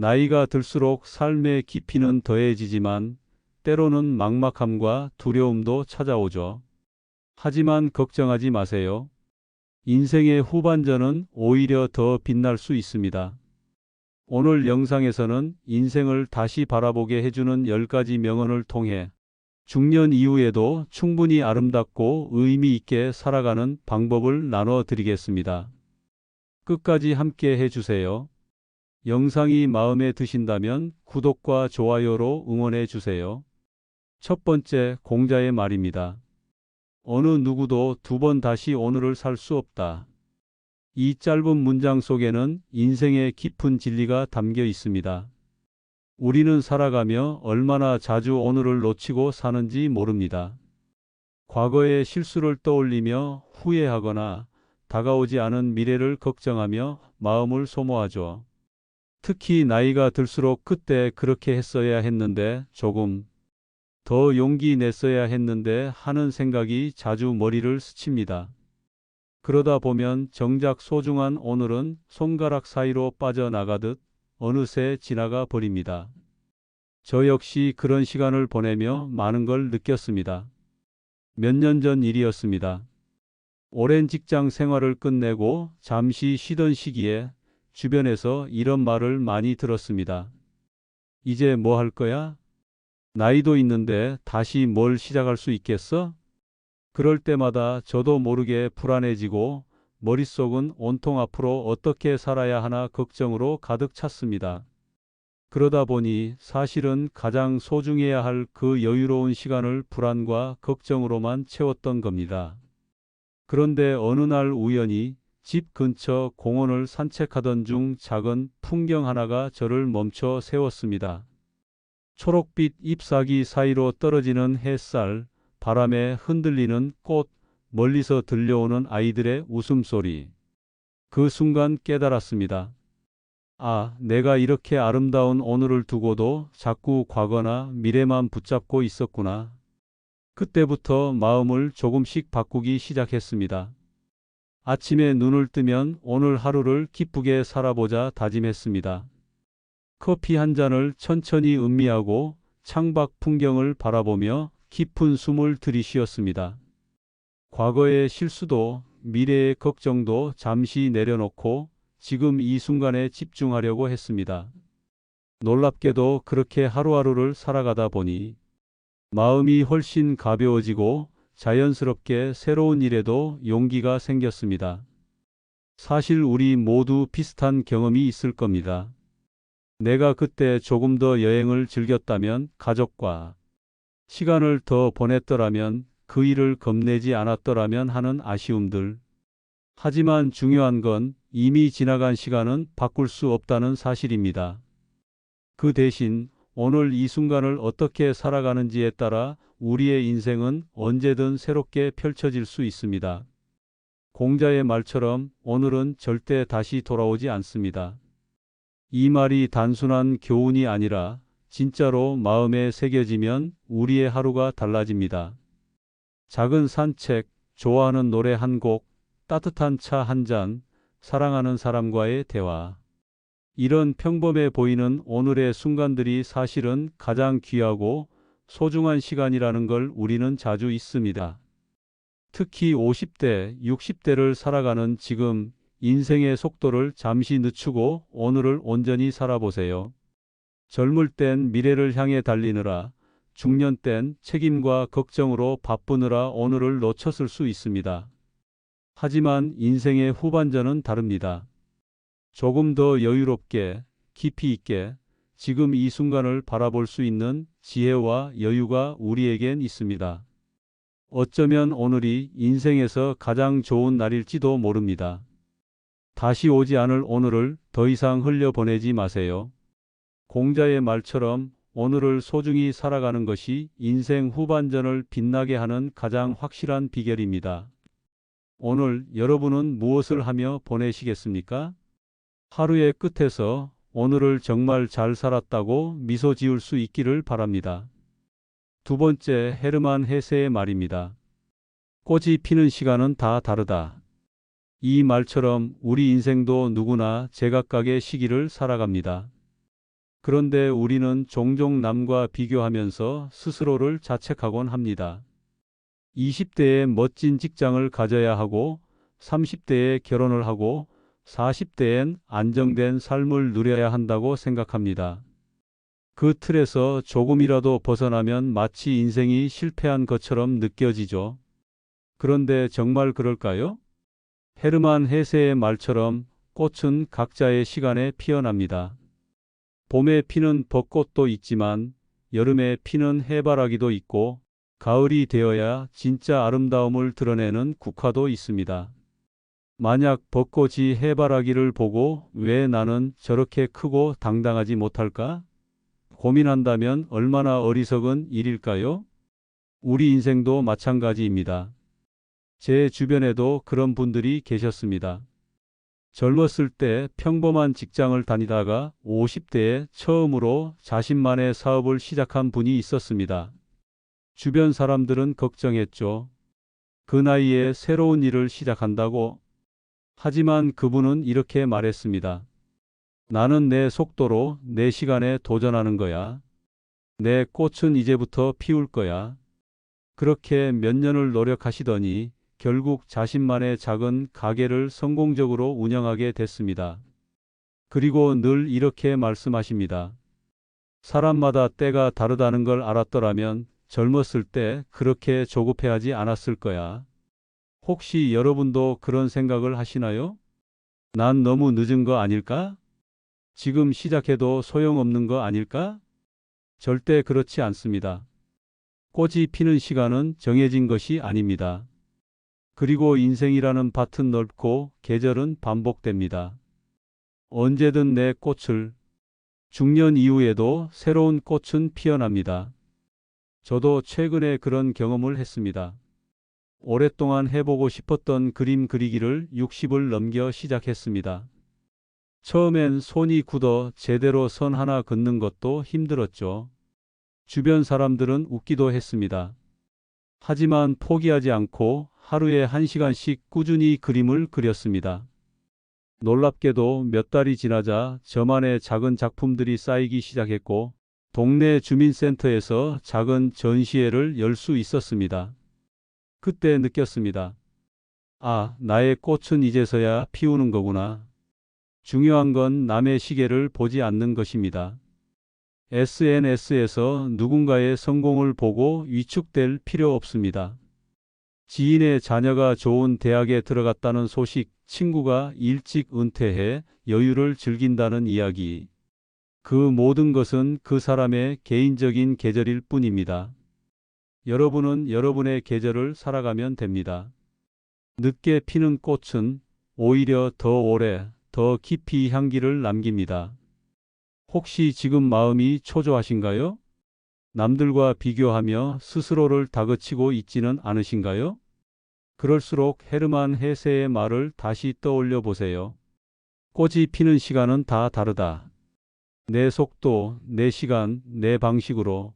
나이가 들수록 삶의 깊이는 더해지지만 때로는 막막함과 두려움도 찾아오죠. 하지만 걱정하지 마세요. 인생의 후반전은 오히려 더 빛날 수 있습니다. 오늘 영상에서는 인생을 다시 바라보게 해주는 10가지 명언을 통해 중년 이후에도 충분히 아름답고 의미 있게 살아가는 방법을 나눠 드리겠습니다. 끝까지 함께 해주세요. 영상이 마음에 드신다면 구독과 좋아요로 응원해 주세요. 첫 번째, 공자의 말입니다. 어느 누구도 두 번 다시 오늘을 살 수 없다. 이 짧은 문장 속에는 인생의 깊은 진리가 담겨 있습니다. 우리는 살아가며 얼마나 자주 오늘을 놓치고 사는지 모릅니다. 과거의 실수를 떠올리며 후회하거나 다가오지 않은 미래를 걱정하며 마음을 소모하죠. 특히 나이가 들수록 그때 그렇게 했어야 했는데, 조금 더 용기 냈어야 했는데 하는 생각이 자주 머리를 스칩니다. 그러다 보면 정작 소중한 오늘은 손가락 사이로 빠져나가듯 어느새 지나가 버립니다. 저 역시 그런 시간을 보내며 많은 걸 느꼈습니다. 몇 년 전 일이었습니다. 오랜 직장 생활을 끝내고 잠시 쉬던 시기에 주변에서 이런 말을 많이 들었습니다. 이제 뭐 할 거야? 나이도 있는데 다시 뭘 시작할 수 있겠어? 그럴 때마다 저도 모르게 불안해지고 머릿속은 온통 앞으로 어떻게 살아야 하나 걱정으로 가득 찼습니다. 그러다 보니 사실은 가장 소중해야 할 그 여유로운 시간을 불안과 걱정으로만 채웠던 겁니다. 그런데 어느 날 우연히 집 근처 공원을 산책하던 중 작은 풍경 하나가 저를 멈춰 세웠습니다. 초록빛 잎사귀 사이로 떨어지는 햇살, 바람에 흔들리는 꽃, 멀리서 들려오는 아이들의 웃음소리. 그 순간 깨달았습니다. 아, 내가 이렇게 아름다운 오늘을 두고도 자꾸 과거나 미래만 붙잡고 있었구나. 그때부터 마음을 조금씩 바꾸기 시작했습니다. 아침에 눈을 뜨면 오늘 하루를 기쁘게 살아보자 다짐했습니다. 커피 한 잔을 천천히 음미하고 창밖 풍경을 바라보며 깊은 숨을 들이쉬었습니다. 과거의 실수도 미래의 걱정도 잠시 내려놓고 지금 이 순간에 집중하려고 했습니다. 놀랍게도 그렇게 하루하루를 살아가다 보니 마음이 훨씬 가벼워지고 자연스럽게 새로운 일에도 용기가 생겼습니다. 사실 우리 모두 비슷한 경험이 있을 겁니다. 내가 그때 조금 더 여행을 즐겼다면, 가족과 시간을 더 보냈더라면, 그 일을 겁내지 않았더라면 하는 아쉬움들. 하지만 중요한 건 이미 지나간 시간은 바꿀 수 없다는 사실입니다. 그 대신 오늘 이 순간을 어떻게 살아가는지에 따라 우리의 인생은 언제든 새롭게 펼쳐질 수 있습니다. 공자의 말처럼 오늘은 절대 다시 돌아오지 않습니다. 이 말이 단순한 교훈이 아니라 진짜로 마음에 새겨지면 우리의 하루가 달라집니다. 작은 산책, 좋아하는 노래 한 곡, 따뜻한 차 한 잔, 사랑하는 사람과의 대화. 이런 평범해 보이는 오늘의 순간들이 사실은 가장 귀하고 소중한 시간이라는 걸 우리는 자주 잊습니다. 특히 50대, 60대를 살아가는 지금, 인생의 속도를 잠시 늦추고 오늘을 온전히 살아보세요. 젊을 땐 미래를 향해 달리느라, 중년 땐 책임과 걱정으로 바쁘느라 오늘을 놓쳤을 수 있습니다. 하지만 인생의 후반전은 다릅니다. 조금 더 여유롭게, 깊이 있게 지금 이 순간을 바라볼 수 있는 지혜와 여유가 우리에겐 있습니다. 어쩌면 오늘이 인생에서 가장 좋은 날일지도 모릅니다. 다시 오지 않을 오늘을 더 이상 흘려보내지 마세요. 공자의 말처럼 오늘을 소중히 살아가는 것이 인생 후반전을 빛나게 하는 가장 확실한 비결입니다. 오늘 여러분은 무엇을 하며 보내시겠습니까? 하루의 끝에서 오늘을 정말 잘 살았다고 미소 지을 수 있기를 바랍니다. 두 번째, 헤르만 헤세의 말입니다. 꽃이 피는 시간은 다 다르다. 이 말처럼 우리 인생도 누구나 제각각의 시기를 살아갑니다. 그런데 우리는 종종 남과 비교하면서 스스로를 자책하곤 합니다. 20대에 멋진 직장을 가져야 하고, 30대에 결혼을 하고, 40대엔 안정된 삶을 누려야 한다고 생각합니다. 그 틀에서 조금이라도 벗어나면 마치 인생이 실패한 것처럼 느껴지죠. 그런데 정말 그럴까요? 헤르만 헤세의 말처럼 꽃은 각자의 시간에 피어납니다. 봄에 피는 벚꽃도 있지만 여름에 피는 해바라기도 있고 가을이 되어야 진짜 아름다움을 드러내는 국화도 있습니다. 만약 벚꽃이 해바라기를 보고 왜 나는 저렇게 크고 당당하지 못할까? 고민한다면 얼마나 어리석은 일일까요? 우리 인생도 마찬가지입니다. 제 주변에도 그런 분들이 계셨습니다. 젊었을 때 평범한 직장을 다니다가 50대에 처음으로 자신만의 사업을 시작한 분이 있었습니다. 주변 사람들은 걱정했죠. 그 나이에 새로운 일을 시작한다고? 하지만 그분은 이렇게 말했습니다. 나는 내 속도로 내 시간에 도전하는 거야. 내 꽃은 이제부터 피울 거야. 그렇게 몇 년을 노력하시더니 결국 자신만의 작은 가게를 성공적으로 운영하게 됐습니다. 그리고 늘 이렇게 말씀하십니다. 사람마다 때가 다르다는 걸 알았더라면 젊었을 때 그렇게 조급해하지 않았을 거야. 혹시 여러분도 그런 생각을 하시나요? 난 너무 늦은 거 아닐까? 지금 시작해도 소용없는 거 아닐까? 절대 그렇지 않습니다. 꽃이 피는 시간은 정해진 것이 아닙니다. 그리고 인생이라는 밭은 넓고 계절은 반복됩니다. 언제든 내 꽃을, 중년 이후에도 새로운 꽃은 피어납니다. 저도 최근에 그런 경험을 했습니다. 오랫동안 해보고 싶었던 그림 그리기를 60을 넘겨 시작했습니다. 처음엔 손이 굳어 제대로 선 하나 긋는 것도 힘들었죠. 주변 사람들은 웃기도 했습니다. 하지만 포기하지 않고 하루에 1시간씩 꾸준히 그림을 그렸습니다. 놀랍게도 몇 달이 지나자 저만의 작은 작품들이 쌓이기 시작했고 동네 주민센터에서 작은 전시회를 열 수 있었습니다. 그때 느꼈습니다. 아, 나의 꽃은 이제서야 피우는 거구나. 중요한 건 남의 시계를 보지 않는 것입니다. SNS에서 누군가의 성공을 보고 위축될 필요 없습니다. 지인의 자녀가 좋은 대학에 들어갔다는 소식, 친구가 일찍 은퇴해 여유를 즐긴다는 이야기. 그 모든 것은 그 사람의 개인적인 계절일 뿐입니다. 여러분은 여러분의 계절을 살아가면 됩니다. 늦게 피는 꽃은 오히려 더 오래, 더 깊이 향기를 남깁니다. 혹시 지금 마음이 초조하신가요? 남들과 비교하며 스스로를 다그치고 있지는 않으신가요? 그럴수록 헤르만 헤세의 말을 다시 떠올려 보세요. 꽃이 피는 시간은 다 다르다. 내 속도, 내 시간, 내 방식으로.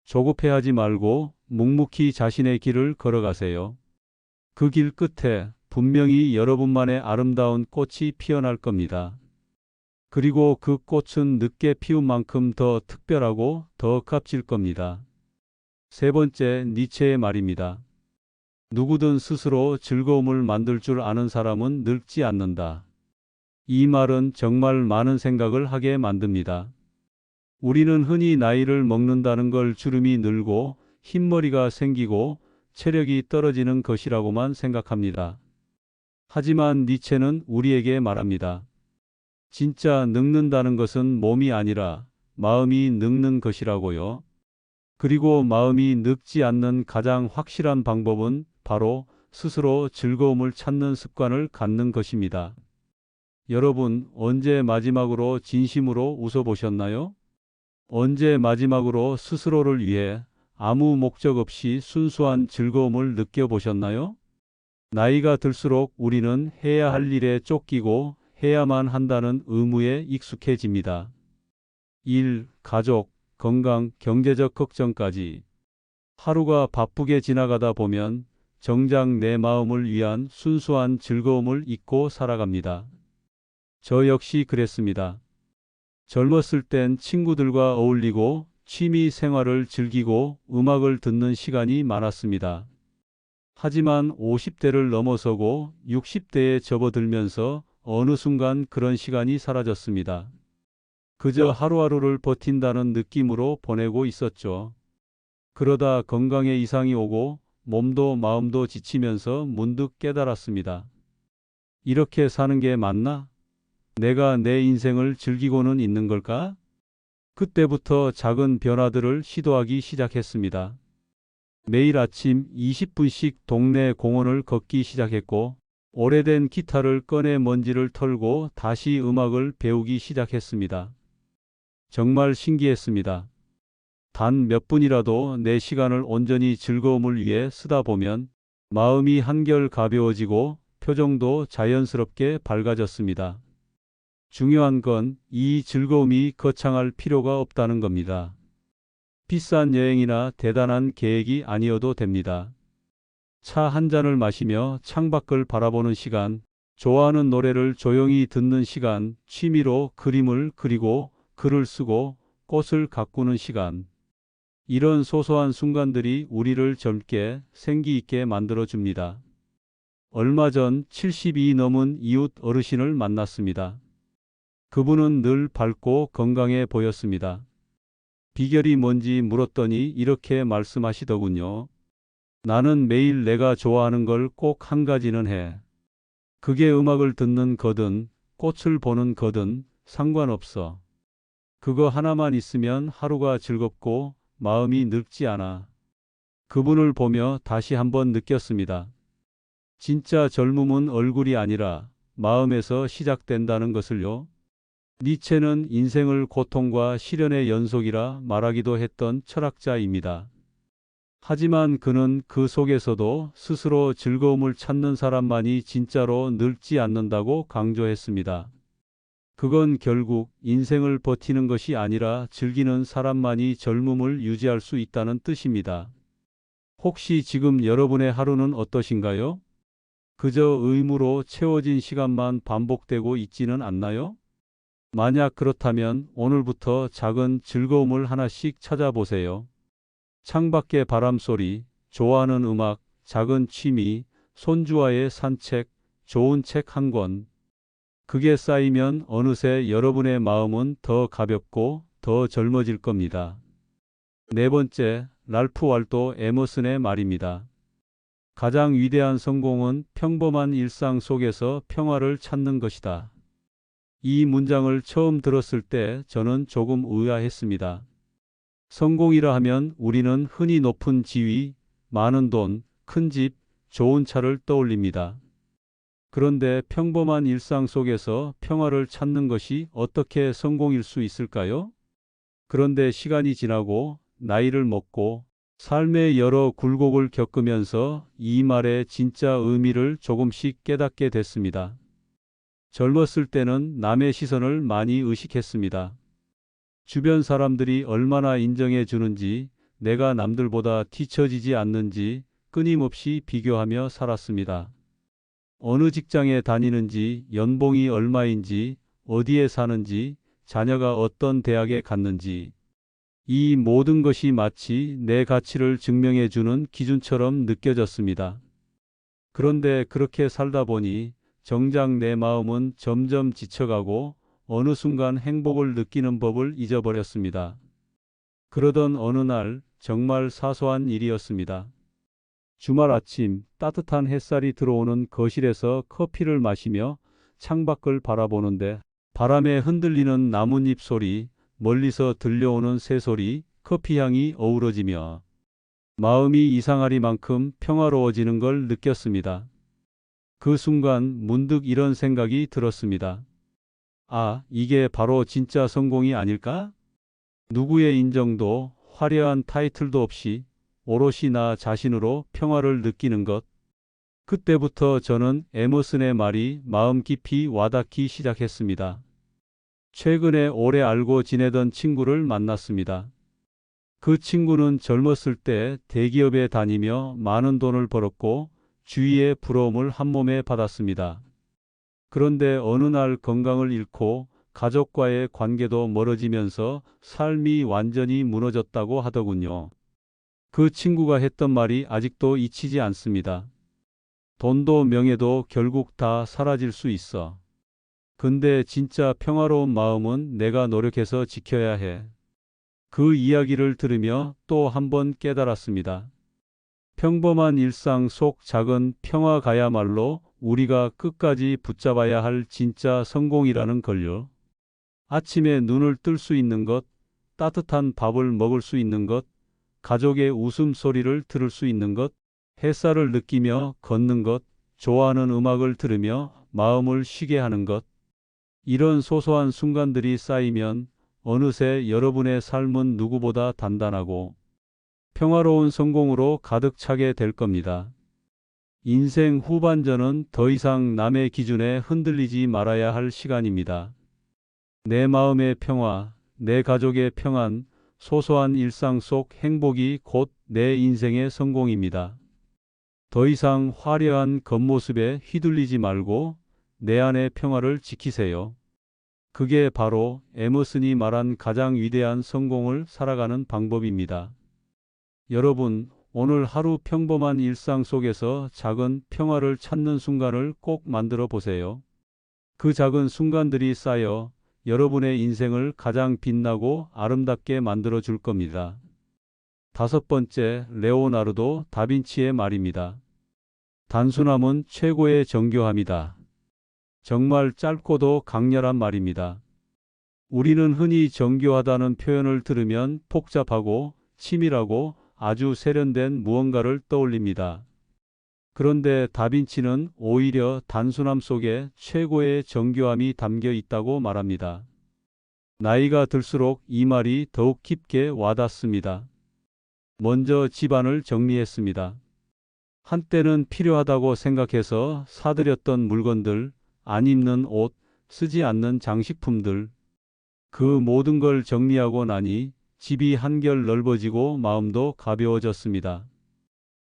조급해하지 말고 묵묵히 자신의 길을 걸어가세요. 그 길 끝에 분명히 여러분만의 아름다운 꽃이 피어날 겁니다. 그리고 그 꽃은 늦게 피운 만큼 더 특별하고 더 값질 겁니다. 세 번째, 니체의 말입니다. 누구든 스스로 즐거움을 만들 줄 아는 사람은 늙지 않는다. 이 말은 정말 많은 생각을 하게 만듭니다. 우리는 흔히 나이를 먹는다는 걸 주름이 늘고 흰머리가 생기고 체력이 떨어지는 것이라고만 생각합니다. 하지만 니체는 우리에게 말합니다. 진짜 늙는다는 것은 몸이 아니라 마음이 늙는 것이라고요. 그리고 마음이 늙지 않는 가장 확실한 방법은 바로 스스로 즐거움을 찾는 습관을 갖는 것입니다. 여러분, 언제 마지막으로 진심으로 웃어보셨나요? 언제 마지막으로 스스로를 위해 아무 목적 없이 순수한 즐거움을 느껴보셨나요? 나이가 들수록 우리는 해야 할 일에 쫓기고 해야만 한다는 의무에 익숙해집니다. 일, 가족, 건강, 경제적 걱정까지. 하루가 바쁘게 지나가다 보면 정작 내 마음을 위한 순수한 즐거움을 잊고 살아갑니다. 저 역시 그랬습니다. 젊었을 땐 친구들과 어울리고 취미 생활을 즐기고 음악을 듣는 시간이 많았습니다. 하지만 50대를 넘어서고 60대에 접어들면서 어느 순간 그런 시간이 사라졌습니다. 그저 하루하루를 버틴다는 느낌으로 보내고 있었죠. 그러다 건강에 이상이 오고 몸도 마음도 지치면서 문득 깨달았습니다. 이렇게 사는 게 맞나? 내가 내 인생을 즐기고는 있는 걸까? 그때부터 작은 변화들을 시도하기 시작했습니다. 매일 아침 20분씩 동네 공원을 걷기 시작했고, 오래된 기타를 꺼내 먼지를 털고 다시 음악을 배우기 시작했습니다. 정말 신기했습니다. 단 몇 분이라도 내 시간을 온전히 즐거움을 위해 쓰다 보면 마음이 한결 가벼워지고 표정도 자연스럽게 밝아졌습니다. 중요한 건 이 즐거움이 거창할 필요가 없다는 겁니다. 비싼 여행이나 대단한 계획이 아니어도 됩니다. 차 한 잔을 마시며 창밖을 바라보는 시간, 좋아하는 노래를 조용히 듣는 시간, 취미로 그림을 그리고 글을 쓰고 꽃을 가꾸는 시간. 이런 소소한 순간들이 우리를 젊게 생기 있게 만들어 줍니다. 얼마 전 70이 넘은 이웃 어르신을 만났습니다. 그분은 늘 밝고 건강해 보였습니다. 비결이 뭔지 물었더니 이렇게 말씀하시더군요. 나는 매일 내가 좋아하는 걸 꼭 한 가지는 해. 그게 음악을 듣는 거든, 꽃을 보는 거든 상관없어. 그거 하나만 있으면 하루가 즐겁고 마음이 늙지 않아. 그분을 보며 다시 한번 느꼈습니다. 진짜 젊음은 얼굴이 아니라 마음에서 시작된다는 것을요. 니체는 인생을 고통과 시련의 연속이라 말하기도 했던 철학자입니다. 하지만 그는 그 속에서도 스스로 즐거움을 찾는 사람만이 진짜로 늙지 않는다고 강조했습니다. 그건 결국 인생을 버티는 것이 아니라 즐기는 사람만이 젊음을 유지할 수 있다는 뜻입니다. 혹시 지금 여러분의 하루는 어떠신가요? 그저 의무로 채워진 시간만 반복되고 있지는 않나요? 만약 그렇다면 오늘부터 작은 즐거움을 하나씩 찾아보세요. 창밖의 바람소리, 좋아하는 음악, 작은 취미, 손주와의 산책, 좋은 책 한 권. 그게 쌓이면 어느새 여러분의 마음은 더 가볍고 더 젊어질 겁니다. 네 번째, 랄프 wal도 에머슨의 말입니다. 가장 위대한 성공은 평범한 일상 속에서 평화를 찾는 것이다. 이 문장을 처음 들었을 때 저는 조금 의아했습니다. 성공이라 하면 우리는 흔히 높은 지위, 많은 돈, 큰 집, 좋은 차를 떠올립니다. 그런데 평범한 일상 속에서 평화를 찾는 것이 어떻게 성공일 수 있을까요? 그런데 시간이 지나고 나이를 먹고 삶의 여러 굴곡을 겪으면서 이 말의 진짜 의미를 조금씩 깨닫게 됐습니다. 젊었을 때는 남의 시선을 많이 의식했습니다. 주변 사람들이 얼마나 인정해 주는지, 내가 남들보다 뒤처지지 않는지 끊임없이 비교하며 살았습니다. 어느 직장에 다니는지, 연봉이 얼마인지, 어디에 사는지, 자녀가 어떤 대학에 갔는지. 이 모든 것이 마치 내 가치를 증명해 주는 기준처럼 느껴졌습니다. 그런데 그렇게 살다 보니 정작 내 마음은 점점 지쳐가고 어느 순간 행복을 느끼는 법을 잊어버렸습니다. 그러던 어느 날 정말 사소한 일이었습니다. 주말 아침 따뜻한 햇살이 들어오는 거실에서 커피를 마시며 창밖을 바라보는데 바람에 흔들리는 나뭇잎 소리, 멀리서 들려오는 새소리, 커피향이 어우러지며 마음이 이상하리만큼 평화로워지는 걸 느꼈습니다. 그 순간 문득 이런 생각이 들었습니다. 아, 이게 바로 진짜 성공이 아닐까? 누구의 인정도 화려한 타이틀도 없이 오롯이 나 자신으로 평화를 느끼는 것. 그때부터 저는 에머슨의 말이 마음 깊이 와닿기 시작했습니다. 최근에 오래 알고 지내던 친구를 만났습니다. 그 친구는 젊었을 때 대기업에 다니며 많은 돈을 벌었고 주위의 부러움을 한몸에 받았습니다. 그런데 어느 날 건강을 잃고 가족과의 관계도 멀어지면서 삶이 완전히 무너졌다고 하더군요. 그 친구가 했던 말이 아직도 잊히지 않습니다. 돈도 명예도 결국 다 사라질 수 있어. 근데 진짜 평화로운 마음은 내가 노력해서 지켜야 해. 그 이야기를 들으며 또 한 번 깨달았습니다. 평범한 일상 속 작은 평화가야말로 우리가 끝까지 붙잡아야 할 진짜 성공이라는 걸요. 아침에 눈을 뜰 수 있는 것, 따뜻한 밥을 먹을 수 있는 것, 가족의 웃음소리를 들을 수 있는 것, 햇살을 느끼며 걷는 것, 좋아하는 음악을 들으며 마음을 쉬게 하는 것. 이런 소소한 순간들이 쌓이면 어느새 여러분의 삶은 누구보다 단단하고 평화로운 성공으로 가득 차게 될 겁니다. 인생 후반전은 더 이상 남의 기준에 흔들리지 말아야 할 시간입니다. 내 마음의 평화, 내 가족의 평안, 소소한 일상 속 행복이 곧 내 인생의 성공입니다. 더 이상 화려한 겉모습에 휘둘리지 말고 내 안의 평화를 지키세요. 그게 바로 에머슨이 말한 가장 위대한 성공을 살아가는 방법입니다. 여러분, 오늘 하루 평범한 일상 속에서 작은 평화를 찾는 순간을 꼭 만들어 보세요. 그 작은 순간들이 쌓여 여러분의 인생을 가장 빛나고 아름답게 만들어 줄 겁니다. 다섯 번째, 레오나르도 다빈치의 말입니다. 단순함은 최고의 정교함이다. 정말 짧고도 강렬한 말입니다. 우리는 흔히 정교하다는 표현을 들으면 복잡하고 치밀하고 아주 세련된 무언가를 떠올립니다. 그런데 다빈치는 오히려 단순함 속에 최고의 정교함이 담겨 있다고 말합니다. 나이가 들수록 이 말이 더욱 깊게 와닿습니다. 먼저 집안을 정리했습니다. 한때는 필요하다고 생각해서 사들였던 물건들, 안 입는 옷, 쓰지 않는 장식품들, 그 모든 걸 정리하고 나니 집이 한결 넓어지고 마음도 가벼워졌습니다.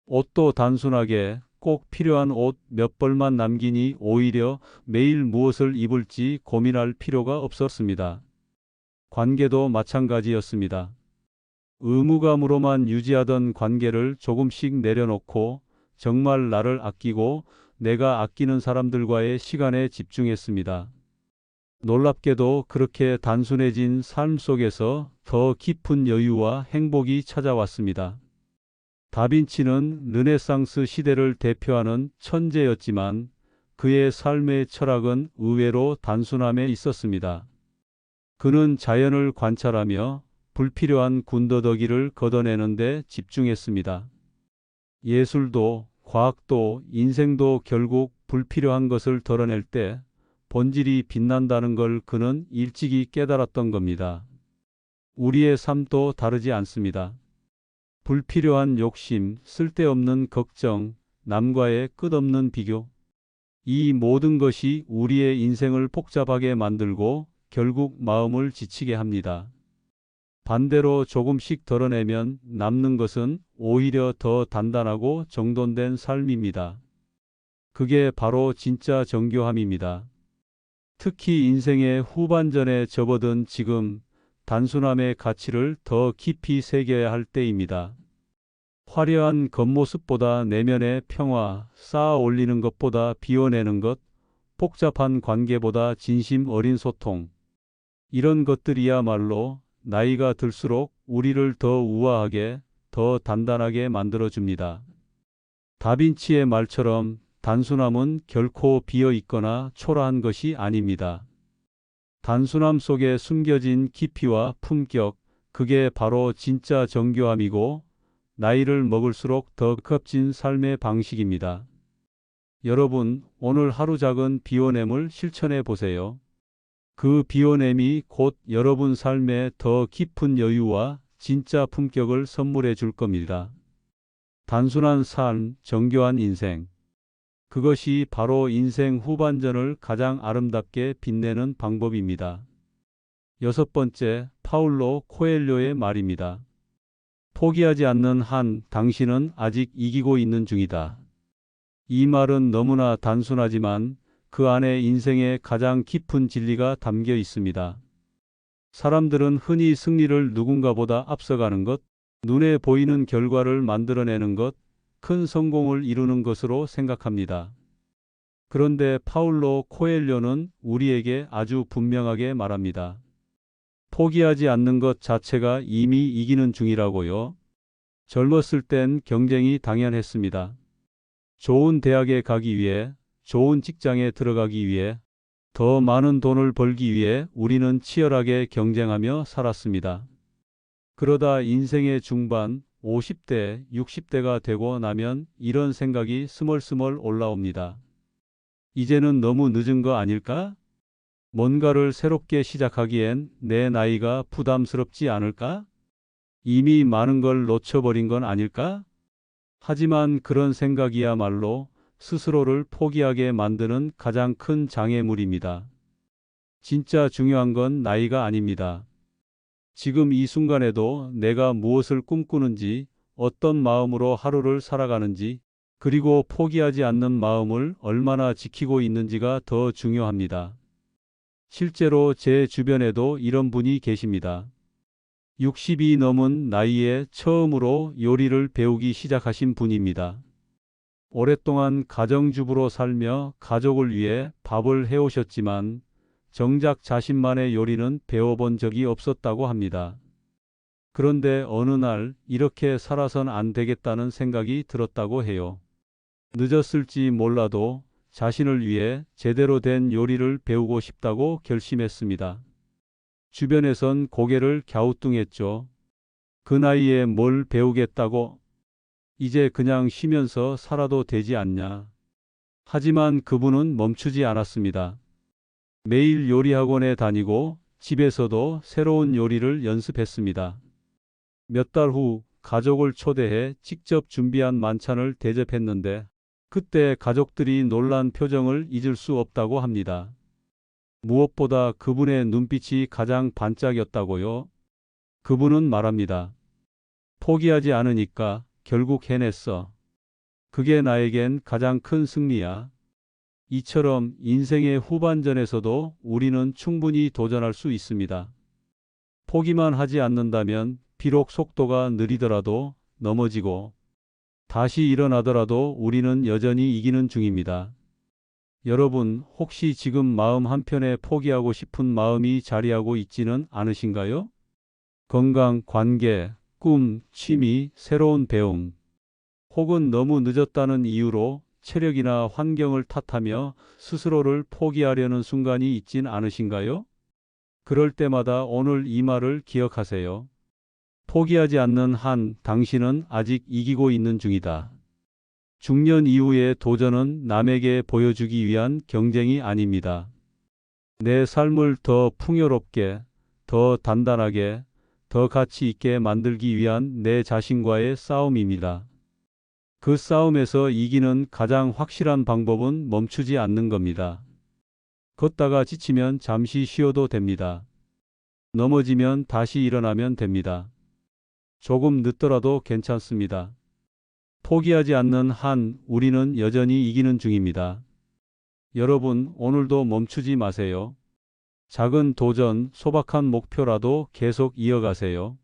옷도 단순하게 꼭 필요한 옷 몇 벌만 남기니 오히려 매일 무엇을 입을지 고민할 필요가 없었습니다. 관계도 마찬가지였습니다. 의무감으로만 유지하던 관계를 조금씩 내려놓고 정말 나를 아끼고 내가 아끼는 사람들과의 시간에 집중했습니다. 놀랍게도 그렇게 단순해진 삶 속에서 더 깊은 여유와 행복이 찾아왔습니다. 다빈치는 르네상스 시대를 대표하는 천재였지만 그의 삶의 철학은 의외로 단순함에 있었습니다. 그는 자연을 관찰하며 불필요한 군더더기를 걷어내는 데 집중했습니다. 예술도, 과학도, 인생도 결국 불필요한 것을 덜어낼 때 본질이 빛난다는 걸 그는 일찍이 깨달았던 겁니다. 우리의 삶도 다르지 않습니다. 불필요한 욕심, 쓸데없는 걱정, 남과의 끝없는 비교. 이 모든 것이 우리의 인생을 복잡하게 만들고 결국 마음을 지치게 합니다. 반대로 조금씩 덜어내면 남는 것은 오히려 더 단단하고 정돈된 삶입니다. 그게 바로 진짜 정교함입니다. 특히 인생의 후반전에 접어든 지금 단순함의 가치를 더 깊이 새겨야 할 때입니다. 화려한 겉모습보다 내면의 평화, 쌓아 올리는 것보다 비워내는 것, 복잡한 관계보다 진심 어린 소통. 이런 것들이야말로 나이가 들수록 우리를 더 우아하게, 더 단단하게 만들어줍니다. 다빈치의 말처럼 단순함은 결코 비어 있거나 초라한 것이 아닙니다. 단순함 속에 숨겨진 깊이와 품격, 그게 바로 진짜 정교함이고 나이를 먹을수록 더 값진 삶의 방식입니다. 여러분, 오늘 하루 작은 비워냄을 실천해 보세요. 그 비워냄이 곧 여러분 삶에 더 깊은 여유와 진짜 품격을 선물해 줄 겁니다. 단순한 삶, 정교한 인생. 그것이 바로 인생 후반전을 가장 아름답게 빛내는 방법입니다. 여섯 번째, 파울로 코엘료의 말입니다. 포기하지 않는 한 당신은 아직 이기고 있는 중이다. 이 말은 너무나 단순하지만 그 안에 인생의 가장 깊은 진리가 담겨 있습니다. 사람들은 흔히 승리를 누군가보다 앞서가는 것, 눈에 보이는 결과를 만들어내는 것, 큰 성공을 이루는 것으로 생각합니다. 그런데 파울로 코엘료는 우리에게 아주 분명하게 말합니다. 포기하지 않는 것 자체가 이미 이기는 중이라고요. 젊었을 땐 경쟁이 당연했습니다. 좋은 대학에 가기 위해, 좋은 직장에 들어가기 위해, 더 많은 돈을 벌기 위해 우리는 치열하게 경쟁하며 살았습니다. 그러다 인생의 중반, 50대, 60대가 되고 나면 이런 생각이 스멀스멀 올라옵니다. 이제는 너무 늦은 거 아닐까? 뭔가를 새롭게 시작하기엔 내 나이가 부담스럽지 않을까? 이미 많은 걸 놓쳐버린 건 아닐까? 하지만 그런 생각이야말로 스스로를 포기하게 만드는 가장 큰 장애물입니다. 진짜 중요한 건 나이가 아닙니다. 지금 이 순간에도 내가 무엇을 꿈꾸는지, 어떤 마음으로 하루를 살아가는지, 그리고 포기하지 않는 마음을 얼마나 지키고 있는지가 더 중요합니다. 실제로 제 주변에도 이런 분이 계십니다. 60이 넘은 나이에 처음으로 요리를 배우기 시작하신 분입니다. 오랫동안 가정주부로 살며 가족을 위해 밥을 해오셨지만 정작 자신만의 요리는 배워본 적이 없었다고 합니다. 그런데 어느 날 이렇게 살아선 안 되겠다는 생각이 들었다고 해요. 늦었을지 몰라도 자신을 위해 제대로 된 요리를 배우고 싶다고 결심했습니다. 주변에선 고개를 갸우뚱했죠. 그 나이에 뭘 배우겠다고? 이제 그냥 쉬면서 살아도 되지 않냐? 하지만 그분은 멈추지 않았습니다. 매일 요리학원에 다니고 집에서도 새로운 요리를 연습했습니다. 몇 달 후 가족을 초대해 직접 준비한 만찬을 대접했는데 그때 가족들이 놀란 표정을 잊을 수 없다고 합니다. 무엇보다 그분의 눈빛이 가장 반짝였다고요. 그분은 말합니다. 포기하지 않으니까 결국 해냈어. 그게 나에겐 가장 큰 승리야. 이처럼 인생의 후반전에서도 우리는 충분히 도전할 수 있습니다. 포기만 하지 않는다면 비록 속도가 느리더라도 넘어지고 다시 일어나더라도 우리는 여전히 이기는 중입니다. 여러분, 혹시 지금 마음 한편에 포기하고 싶은 마음이 자리하고 있지는 않으신가요? 건강, 관계, 꿈, 취미, 새로운 배움, 혹은 너무 늦었다는 이유로 체력이나 환경을 탓하며 스스로를 포기하려는 순간이 있진 않으신가요? 그럴 때마다 오늘 이 말을 기억하세요. 포기하지 않는 한 당신은 아직 이기고 있는 중이다. 중년 이후의 도전은 남에게 보여주기 위한 경쟁이 아닙니다. 내 삶을 더 풍요롭게, 더 단단하게, 더 가치 있게 만들기 위한 내 자신과의 싸움입니다. 그 싸움에서 이기는 가장 확실한 방법은 멈추지 않는 겁니다. 걷다가 지치면 잠시 쉬어도 됩니다. 넘어지면 다시 일어나면 됩니다. 조금 늦더라도 괜찮습니다. 포기하지 않는 한 우리는 여전히 이기는 중입니다. 여러분, 오늘도 멈추지 마세요. 작은 도전, 소박한 목표라도 계속 이어가세요.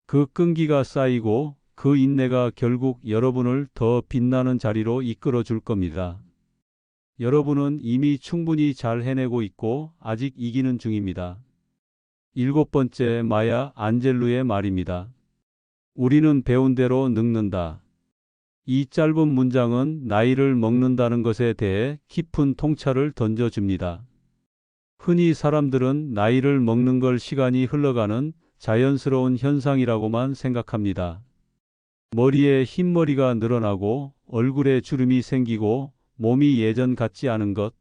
그 끈기가 쌓이고 그 인내가 결국 여러분을 더 빛나는 자리로 이끌어 줄 겁니다. 여러분은 이미 충분히 잘 해내고 있고 아직 이기는 중입니다. 7번째, 마야 안젤루의 말입니다. 우리는 배운 대로 늙는다. 이 짧은 문장은 나이를 먹는다는 것에 대해 깊은 통찰을 던져줍니다. 흔히 사람들은 나이를 먹는 걸 시간이 흘러가는 자연스러운 현상이라고만 생각합니다. 머리에 흰머리가 늘어나고 얼굴에 주름이 생기고 몸이 예전 같지 않은 것,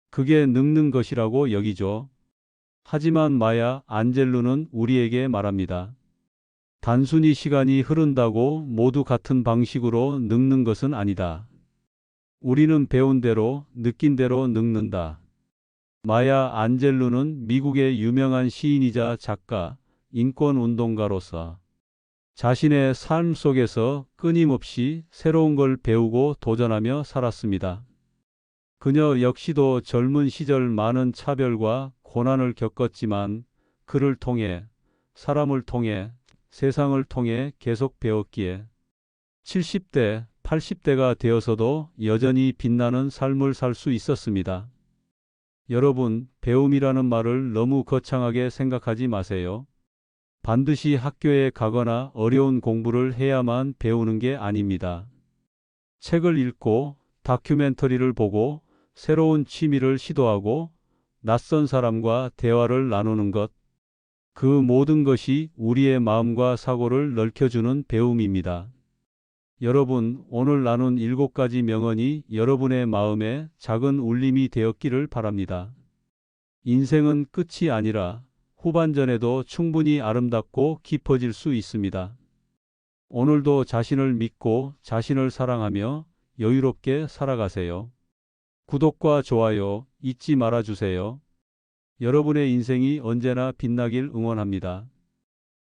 그게 늙는 것이라고 여기죠. 하지만 마야 안젤루는 우리에게 말합니다. 단순히 시간이 흐른다고 모두 같은 방식으로 늙는 것은 아니다. 우리는 배운 대로, 느낀 대로 늙는다. 마야 안젤루는 미국의 유명한 시인이자 작가, 인권운동가로서 자신의 삶 속에서 끊임없이 새로운 걸 배우고 도전하며 살았습니다. 그녀 역시도 젊은 시절 많은 차별과 고난을 겪었지만 그를 통해, 사람을 통해, 세상을 통해 계속 배웠기에 70대, 80대가 되어서도 여전히 빛나는 삶을 살 수 있었습니다. 여러분, 배움이라는 말을 너무 거창하게 생각하지 마세요. 반드시 학교에 가거나 어려운 공부를 해야만 배우는 게 아닙니다. 책을 읽고, 다큐멘터리를 보고, 새로운 취미를 시도하고, 낯선 사람과 대화를 나누는 것, 그 모든 것이 우리의 마음과 사고를 넓혀주는 배움입니다. 여러분, 오늘 나눈 7가지 명언이 여러분의 마음에 작은 울림이 되었기를 바랍니다. 인생은 끝이 아니라 후반전에도 충분히 아름답고 깊어질 수 있습니다. 오늘도 자신을 믿고 자신을 사랑하며 여유롭게 살아가세요. 구독과 좋아요 잊지 말아주세요. 여러분의 인생이 언제나 빛나길 응원합니다.